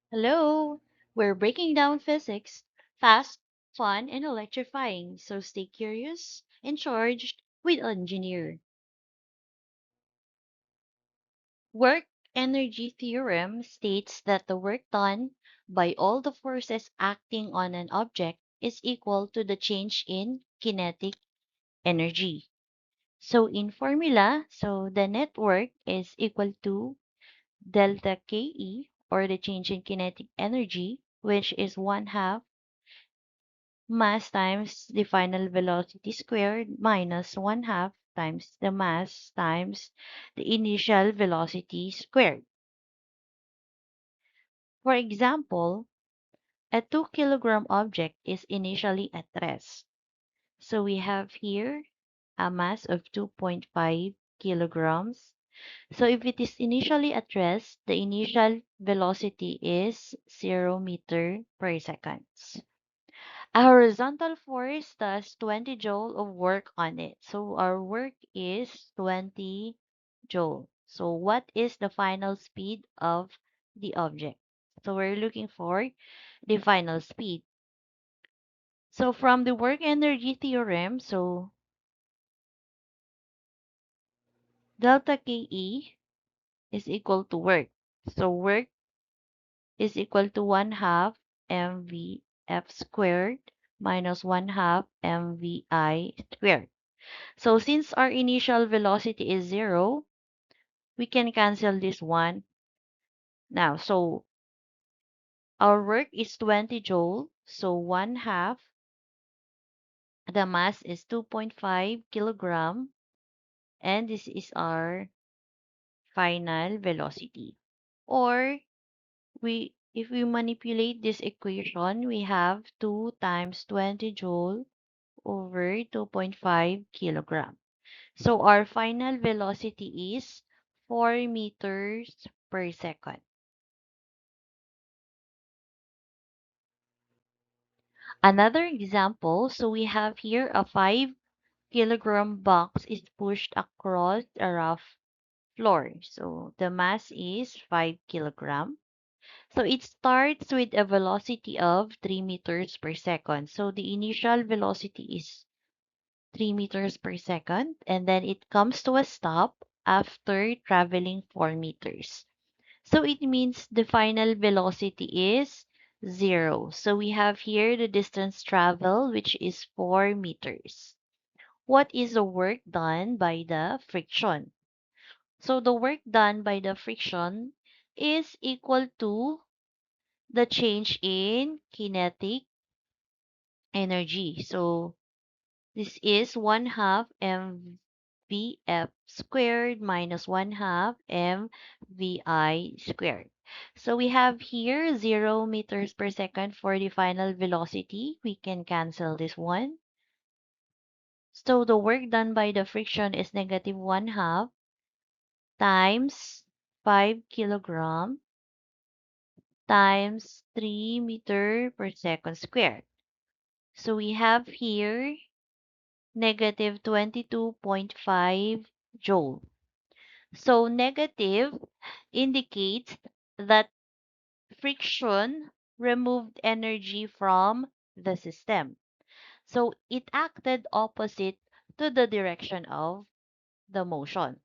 Hello! We're breaking down physics fast, fun, and electrifying, so stay curious and charged with engineer. Work energy theorem states that the work done by all the forces acting on an object is equal to the change in kinetic energy. So in formula, the net work is equal to delta KE, or the change in kinetic energy, which is 1/2 mass times the final velocity squared minus 1/2 times the mass times the initial velocity squared. For example, a 2 kilogram object is initially at rest. So we have here a mass of 2.5 kilograms. So if it is initially at rest, the initial velocity is 0 meter per second. A horizontal force does 20 joule of work on it. So our work is 20 joule. So what is the final speed of the object? So we're looking for the final speed. So from the work energy theorem, so delta KE is equal to work. So work is equal to 1/2 mvf squared minus 1/2 mvi squared. So since our initial velocity is 0, we can cancel this one now. So our work is 20 joule. So 1/2, the mass is 2.5 kilogram, and this is our final velocity. Or if we manipulate this equation, we have 2 times 20 joule over 2.5 kilogram. So our final velocity is 4 meters per second. Another example, so we have here a 5 kilogram box is pushed across a rough floor. So the mass is 5 kilogram. So it starts with a velocity of 3 meters per second. So the initial velocity is 3 meters per second, and then it comes to a stop after traveling 4 meters. So it means the final velocity is 0. So we have here the distance traveled, which is 4 meters. What is the work done by the friction? So the work done by the friction is equal to the change in kinetic energy. So this is 1/2 mvf squared minus 1/2 mvi squared. So we have here 0 meters per second for the final velocity. We can cancel this one. So the work done by the friction is negative 1/2 times 5 kilogram times 3 meter per second squared. So we have here negative 22.5 joule. So negative indicates that friction removed energy from the system. So it acted opposite to the direction of the motion.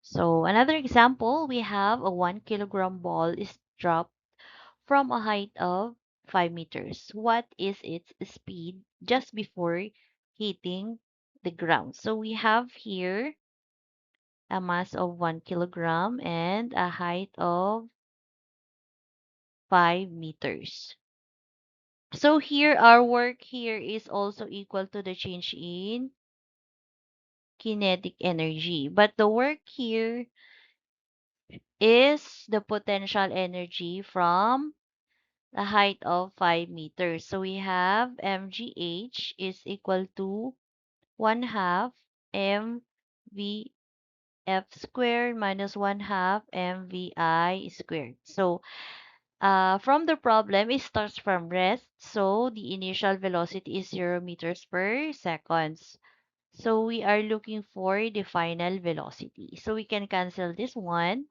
So another example, we have a 1 kilogram ball is dropped from a height of 5 meters. What is its speed just before hitting the ground? So we have here a mass of 1 kilogram and a height of 5 meters. So here, our work here is also equal to the change in kinetic energy. But the work here is the potential energy from the height of 5 meters. So we have mgh is equal to 1/2 mvf squared minus 1/2 mvi squared. So from the problem, it starts from rest. So the initial velocity is 0 meters per second. So we are looking for the final velocity. So we can cancel this one.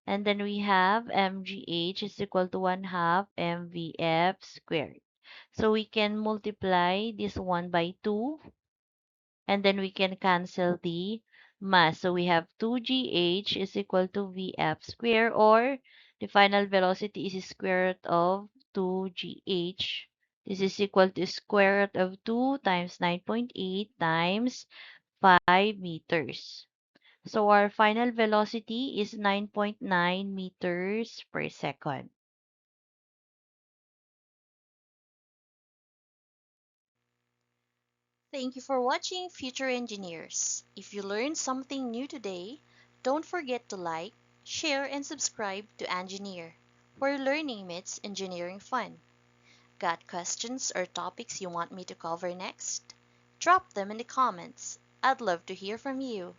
And then we have mgh is equal to 1 half mvf squared. So we can multiply this one by 2, and then we can cancel the mass. So we have 2gh is equal to vf squared, or the final velocity is square root of 2gh. This is equal to square root of 2 times 9.8 times 5 meters. So our final velocity is 9.9 meters per second. Thank you for watching Future Engineers. If you learned something new today, don't forget to like, share, and subscribe to Engineer, where learning meets engineering fun. Got questions or topics you want me to cover next? Drop them in the comments. I'd love to hear from you.